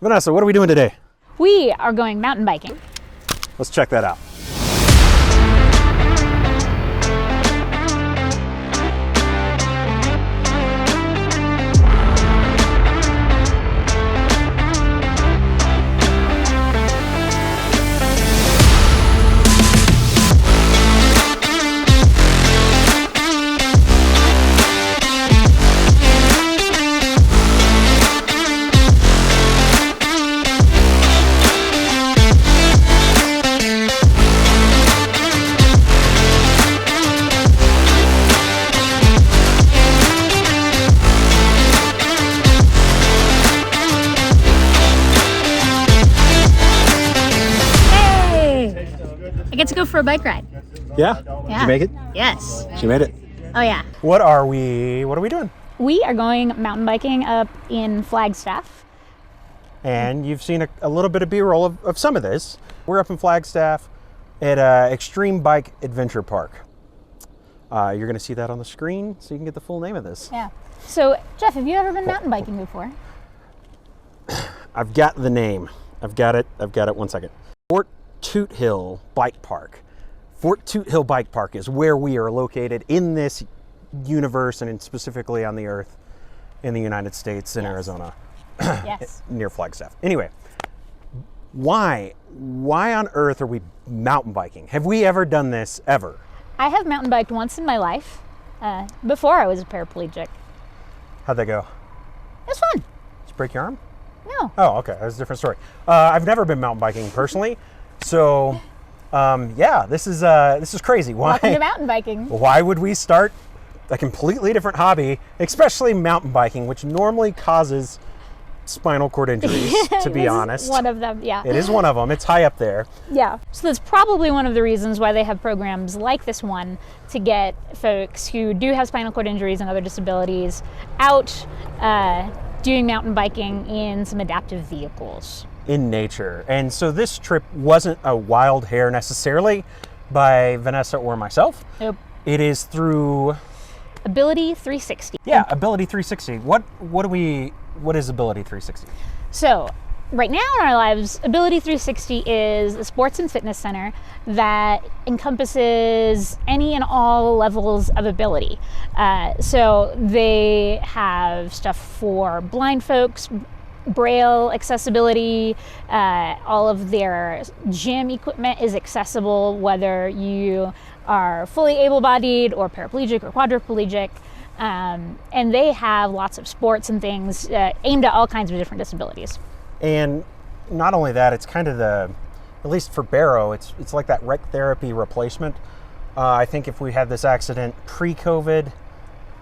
Vanessa, what are we doing today? We are going mountain biking. Let's check that out. I get to go for a bike ride. Yeah? Yeah. Did you make it? Yes. She made it. Oh yeah. What are we doing? We are going mountain biking up in Flagstaff. And you've seen a little bit of B-roll of some of this. We're up in Flagstaff at Extreme Bike Adventure Park. You're going to see that on the screen so you can get the full name of this. Yeah. So, Jeff, have you ever been mountain biking before? I've got the name. I've got it. 1 second. Fort Tuthill Bike Park. Fort Tuthill Bike Park is where we are located in this universe and specifically on the earth in the United States in Arizona. Yes. Near Flagstaff. Anyway, why on earth are we mountain biking? Have we ever done this ever? I have mountain biked once in my life, before I was a paraplegic. How'd that go? It was fun. Did you break your arm? No. Oh, okay. That's a different story. I've never been mountain biking personally, so yeah, this is crazy. Why? Welcome to mountain biking. Why would we start a completely different hobby, especially mountain biking, which normally causes spinal cord injuries, to be honest? One of them, yeah. It is one of them. It's high up there. Yeah. So that's probably one of the reasons why they have programs like this one to get folks who do have spinal cord injuries and other disabilities out doing mountain biking in some adaptive vehicles. In nature. And so this trip wasn't a wild hair necessarily by Vanessa or myself. Nope. It is through Ability 360. Yeah, Ability 360. What is Ability 360? So, right now in our lives, Ability 360 is a sports and fitness center that encompasses any and all levels of ability. So they have stuff for blind folks, Braille accessibility, all of their gym equipment is accessible whether you are fully able-bodied or paraplegic or quadriplegic. And they have lots of sports and things aimed at all kinds of different disabilities. And not only that, it's kind of at least for Barrow, it's like that rec therapy replacement. I think if we had this accident pre-COVID,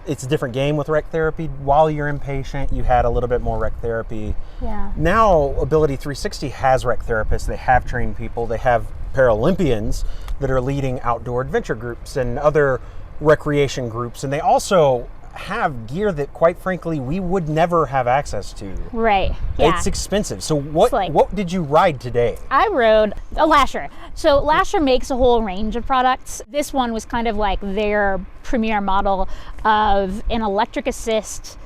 it's a different game with rec therapy. While you're inpatient, you had a little bit more rec therapy. Yeah. Now, Ability 360 has rec therapists. They have trained people. They have Paralympians that are leading outdoor adventure groups and other recreation groups. And they also have gear that, quite frankly, we would never have access to. Right. Yeah. It's expensive. So what did you ride today? I rode a Lasher. So Lasher makes a whole range of products. This one was kind of like their premier model of an electric assist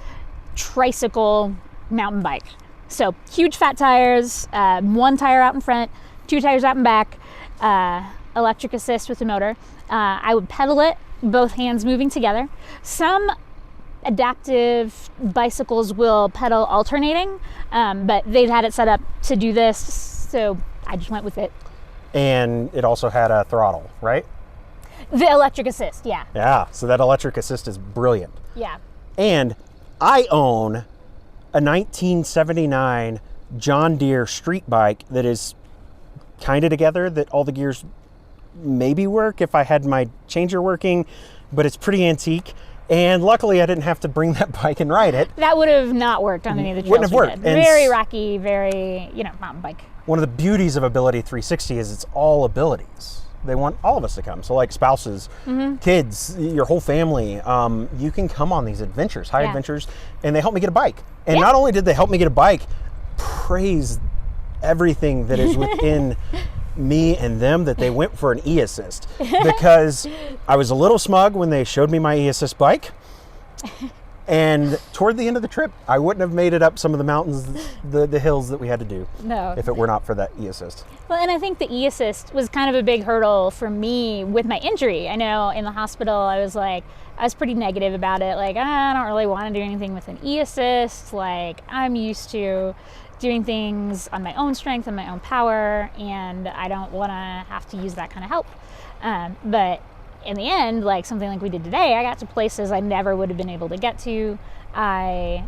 tricycle mountain bike. So huge fat tires, one tire out in front, two tires out in back, electric assist with the motor. I would pedal it, both hands moving together. Some adaptive bicycles will pedal alternating, but they've had it set up to do this, so I just went with it. And it also had a throttle, right? The electric assist, yeah. Yeah, so that electric assist is brilliant. Yeah. And I own a 1979 John Deere street bike that is kind of together, that all the gears maybe work if I had my changer working, but it's pretty antique. And luckily I didn't have to bring that bike and ride it. That would have not worked on any of the trails. Wouldn't have worked. We did. Very rocky, very, mountain bike. One of the beauties of Ability 360 is it's all abilities. They want all of us to come. So like spouses, kids, your whole family, you can come on these adventures, high adventures, and they helped me get a bike. And not only did they help me get a bike, praise everything that is within me and them that they went for an e-assist, because I was a little smug when they showed me my e-assist bike, And toward the end of the trip, I wouldn't have made it up some of the mountains, the hills that we had to do. No. If it were not for that e-assist. Well, and I think the e-assist was kind of a big hurdle for me with my injury. I know in the hospital, I was pretty negative about it. Like, I don't really want to do anything with an e-assist. Like, I'm used to doing things on my own strength and my own power, and I don't want to have to use that kind of help. But in the end, like something like we did today, I got to places I never would have been able to get to. I,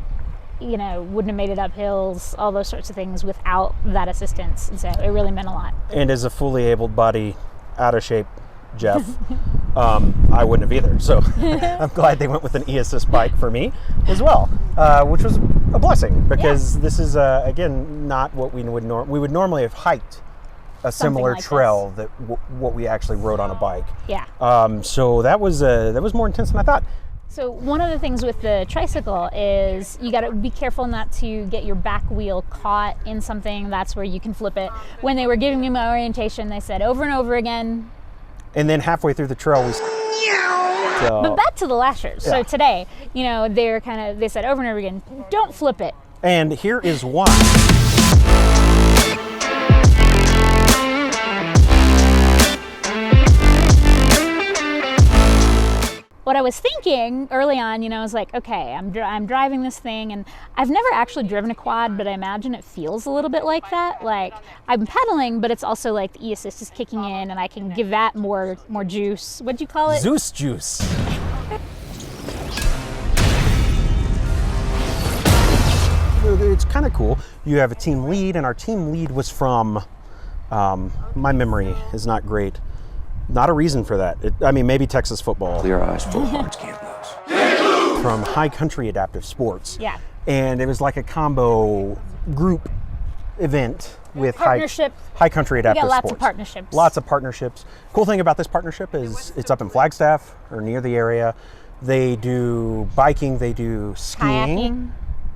wouldn't have made it up hills, all those sorts of things without that assistance. And so it really meant a lot. And as a fully able-bodied, out of shape Jeff, I wouldn't have either. So I'm glad they went with an e-assist bike for me as well, which was a blessing because this is, again, not what we would we would normally have hiked a similar like trail that what we actually rode on a bike. Yeah. So that was more intense than I thought. So one of the things with the tricycle is you got to be careful not to get your back wheel caught in something. That's where you can flip it. When they were giving me my orientation, they said over and over again. And then halfway through the trail, But back to the Lashers. So today, they said over and over again, don't flip it. And here is why. What I was thinking early on, I was like, okay, I'm driving this thing, and I've never actually driven a quad, but I imagine it feels a little bit like that. Like I'm pedaling, but it's also like the e-assist is kicking in, and I can give that more juice. What'd you call it? Zeus juice. It's kind of cool. You have a team lead, and our team lead was from, my memory is not great. Not a reason for that. Maybe Texas football. Clear eyes, full hearts, can't lose. From High Country Adaptive Sports. Yeah. And it was like a combo group event with High Country Adaptive Sports. Lots of partnerships. Lots of partnerships. Cool thing about this partnership is it's up in Flagstaff or near the area. They do biking, they do skiing. Kayaking.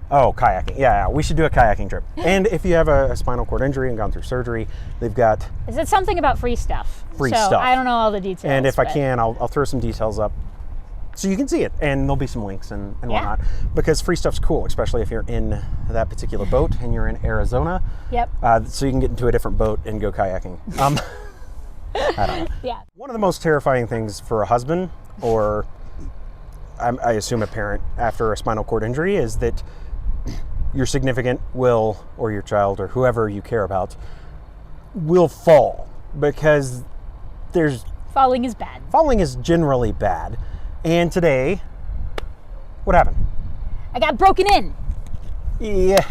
Oh, kayaking. Yeah, we should do a kayaking trip. And if you have a spinal cord injury and gone through surgery, they've got... Is it something about free stuff? Free stuff. I don't know all the details. And if I can, I'll throw some details up so you can see it. And there'll be some links and whatnot. Because free stuff's cool, especially if you're in that particular boat and you're in Arizona. Yep. So you can get into a different boat and go kayaking. I don't know. Yeah. One of the most terrifying things for a husband, or I assume a parent after a spinal cord injury, is that your significant will, or your child, or whoever you care about, will fall because falling is bad. Falling is generally bad. And today, what happened? I got broken in. Yeah.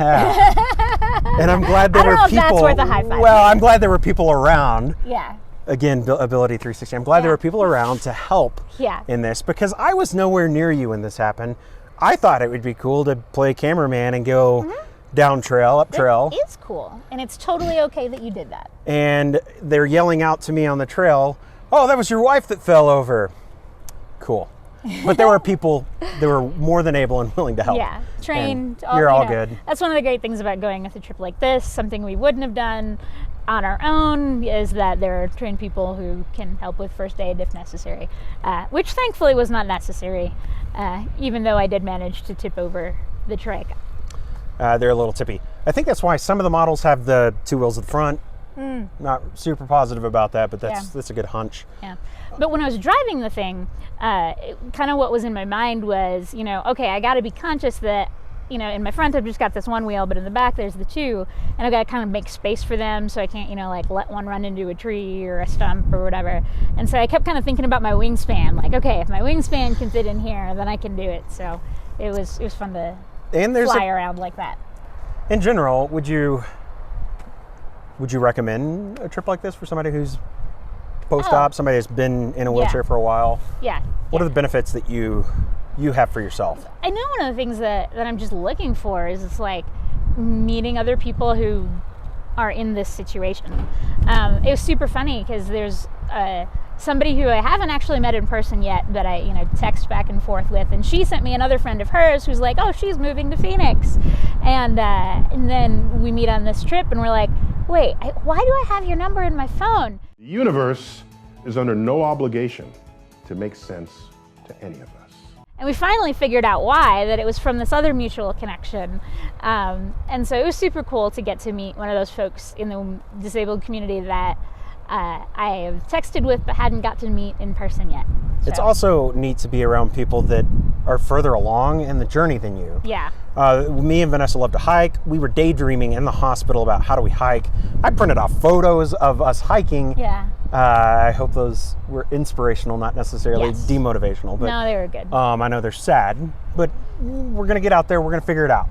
And I'm glad there were people. I don't know if that's worth a high five. Well, I'm glad there were people around. Yeah. Again, Ability 360. I'm glad there were people around to help in this because I was nowhere near you when this happened. I thought it would be cool to play cameraman and go down trail, up trail. It is cool, and it's totally okay that you did that. And they're yelling out to me on the trail, "Oh, that was your wife that fell over." Cool. But there were people that were more than able and willing to help. Yeah, trained. You're all good. That's one of the great things about going with a trip like this. Something we wouldn't have done on our own is that there are trained people who can help with first aid if necessary, which thankfully was not necessary, even though I did manage to tip over the trike. They're a little tippy. I think that's why some of the models have the two wheels at the front. Not super positive about that, but that's a good hunch. Yeah. But when I was driving the thing, kind of what was in my mind was, okay, I got to be conscious that, in my front I've just got this one wheel, but in the back there's the two, and I've got to kind of make space for them so I can't, let one run into a tree or a stump or whatever. And so I kept kind of thinking about my wingspan, like, okay, if my wingspan can fit in here, then I can do it. So it was fun to fly around like that. In general, would you recommend a trip like this for somebody who's post-op, somebody that's been in a wheelchair for a while? Yeah. What are the benefits that you have for yourself? I know one of the things that I'm just looking for is it's like meeting other people who are in this situation. It was super funny because there's somebody who I haven't actually met in person yet, but I text back and forth with, and she sent me another friend of hers who's like, oh, she's moving to Phoenix, and then we meet on this trip, and we're like, wait, why do I have your number in my phone? The universe is under no obligation to make sense to any of us. And we finally figured out why, that it was from this other mutual connection. And so it was super cool to get to meet one of those folks in the disabled community that I have texted with but hadn't got to meet in person yet. So. It's also neat to be around people that are further along in the journey than you. Yeah. Me and Vanessa love to hike. We were daydreaming in the hospital about how do we hike. I printed off photos of us hiking. Yeah. I hope those were inspirational, not necessarily Yes. demotivational. But No, they were good. I know they're sad, but we're gonna get out there. We're gonna figure it out.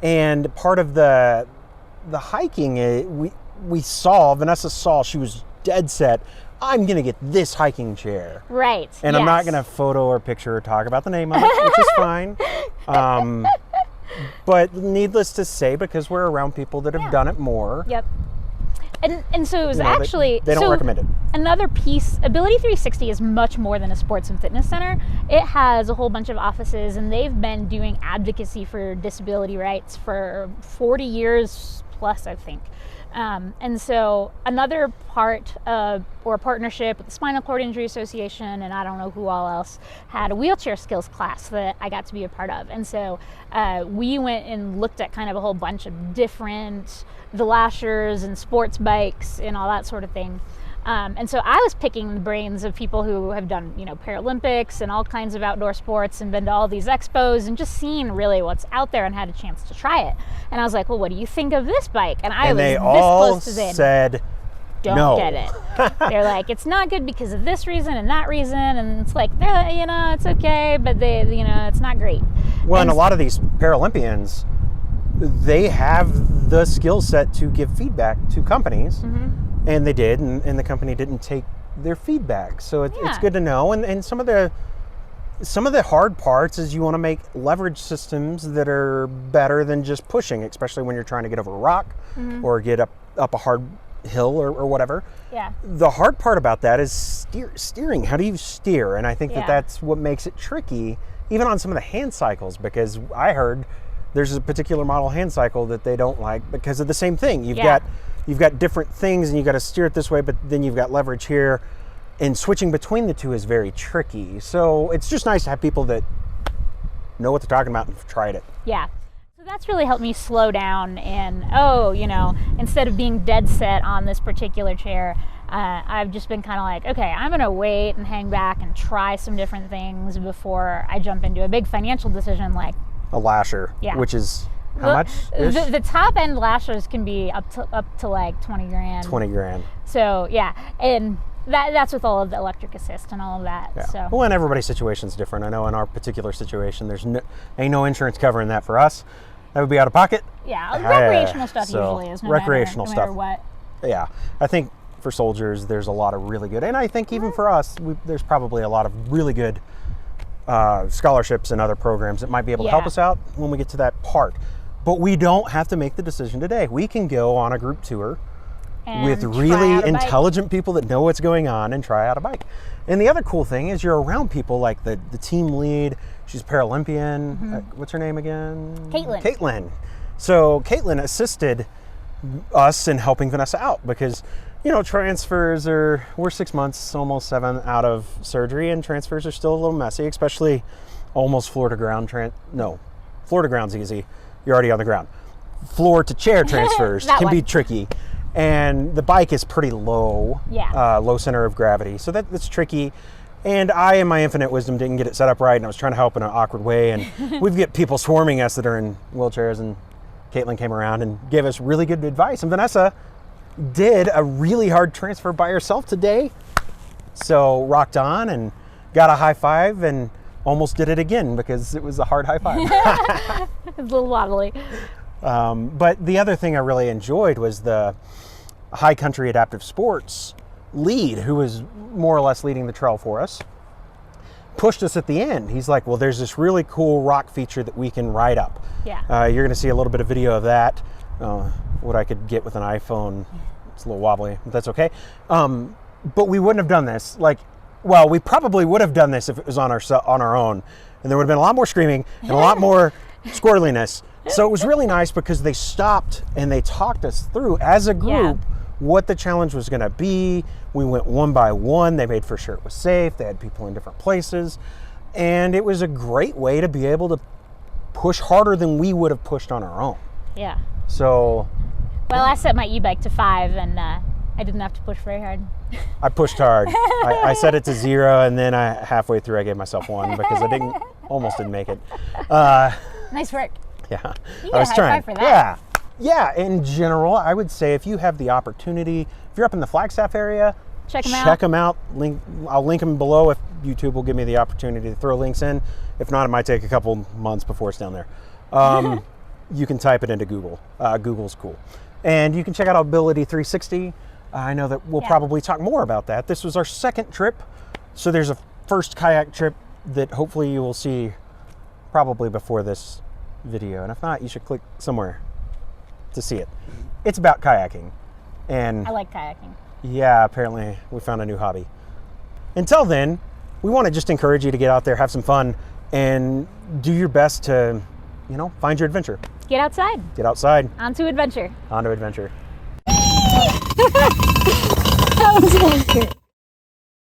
And part of the hiking, Vanessa saw, she was dead set, I'm gonna get this hiking chair. Right. And I'm not gonna photo or picture or talk about the name of it, which is fine. But needless to say, because we're around people that have done it more. Yep. And so it was actually... They don't recommend it. Another piece, Ability 360 is much more than a sports and fitness center. It has a whole bunch of offices, and they've been doing advocacy for disability rights for 40 years plus, I think. And so another part or partnership with the Spinal Cord Injury Association, and I don't know who all else, had a wheelchair skills class that I got to be a part of. And so we went and looked at kind of a whole bunch of different, the Lashers and sports bikes and all that sort of thing. And so I was picking the brains of people who have done, Paralympics and all kinds of outdoor sports and been to all these expos and just seen really what's out there and had a chance to try it. And I was like, well, what do you think of this bike? And I was they this all close to saying, said don't no. get it. They're like, it's not good because of this reason and that reason. And it's like, it's okay, but it's not great. Well, and a lot of these Paralympians, they have the skill set to give feedback to companies. Mm-hmm. And they did, and the company didn't take their feedback. So it's good to know. And some of the hard parts is you want to make leverage systems that are better than just pushing, especially when you're trying to get over a rock or get up a hard hill or whatever. Yeah. The hard part about that is steering. How do you steer? And I think that's what makes it tricky, even on some of the hand cycles, because I heard there's a particular model hand cycle that they don't like because of the same thing. You've got different things and you've got to steer it this way, but then you've got leverage here, and switching between the two is very tricky. So it's just nice to have people that know what they're talking about and have tried it. Yeah. So that's really helped me slow down and, instead of being dead set on this particular chair, I've just been kind of like, okay, I'm going to wait and hang back and try some different things before I jump into a big financial decision like a Lasher, which is how much? The top end Lashers can be up to like 20 grand. 20 grand. So yeah, and that's with all of the electric assist and all of that. Yeah. So well, and everybody's situation's different. I know in our particular situation, there's ain't no insurance covering that for us. That would be out of pocket. Yeah, recreational stuff usually is recreational no matter what. Yeah, I think for soldiers, there's a lot of really good, and I think even for us, there's probably a lot of really good scholarships and other programs that might be able to help us out when we get to that part. But we don't have to make the decision today. We can go on a group tour and with really intelligent people that know what's going on and try out a bike. And the other cool thing is you're around people like the team lead. She's Paralympian. Mm-hmm. What's her name again? Caitlin. So Caitlin assisted us in helping Vanessa out because, transfers we're 6 months, almost 7 out of surgery, and transfers are still a little messy, especially almost floor to ground. Floor to ground's easy. You're already on the ground. Floor to chair transfers can be tricky. And the bike is pretty low, low center of gravity. So that's tricky. And I, in my infinite wisdom, didn't get it set up right, and I was trying to help in an awkward way. And we've got people swarming us that are in wheelchairs, and Caitlin came around and gave us really good advice. And Vanessa did a really hard transfer by herself today. So rocked on and got a high five and almost did it again because it was a hard high five. It's a little wobbly. But the other thing I really enjoyed was the High Country Adaptive Sports lead, who was more or less leading the trail for us, pushed us at the end. He's like, well, there's this really cool rock feature that we can ride up. Yeah. You're going to see a little bit of video of that. What I could get with an iPhone. It's a little wobbly, but that's okay. But we wouldn't have done this. We probably would have done this if it was on our own, and there would have been a lot more screaming and a lot more squirreliness. So it was really nice because they stopped and they talked us through as a group what the challenge was going to be. We went one by one. They made for sure it was safe. They had people in different places. And it was a great way to be able to push harder than we would have pushed on our own. Yeah. So. Well, I set my e-bike to 5 and I didn't have to push very hard. I pushed hard. I set it to 0 and then halfway through I gave myself 1 because I almost didn't make it. Nice work. Yeah. You I was get a high trying. five for that. Yeah. In general, I would say if you have the opportunity, if you're up in the Flagstaff area, Check them out. check them out. I'll link them below if YouTube will give me the opportunity to throw links in. If not, it might take a couple months before it's down there. You can type it into Google. Google's cool. And you can check out Ability 360. I know that we'll probably talk more about that. This was our second trip. So there's a first kayak trip that hopefully you will see probably before this video. And if not, you should click somewhere to see it. It's about kayaking. And I like kayaking. yeah, apparently we found a new hobby. Until then, we want to just encourage you to get out there, have some fun, and do your best to, find your adventure. Get outside. Get outside. On to adventure. On to adventure. That was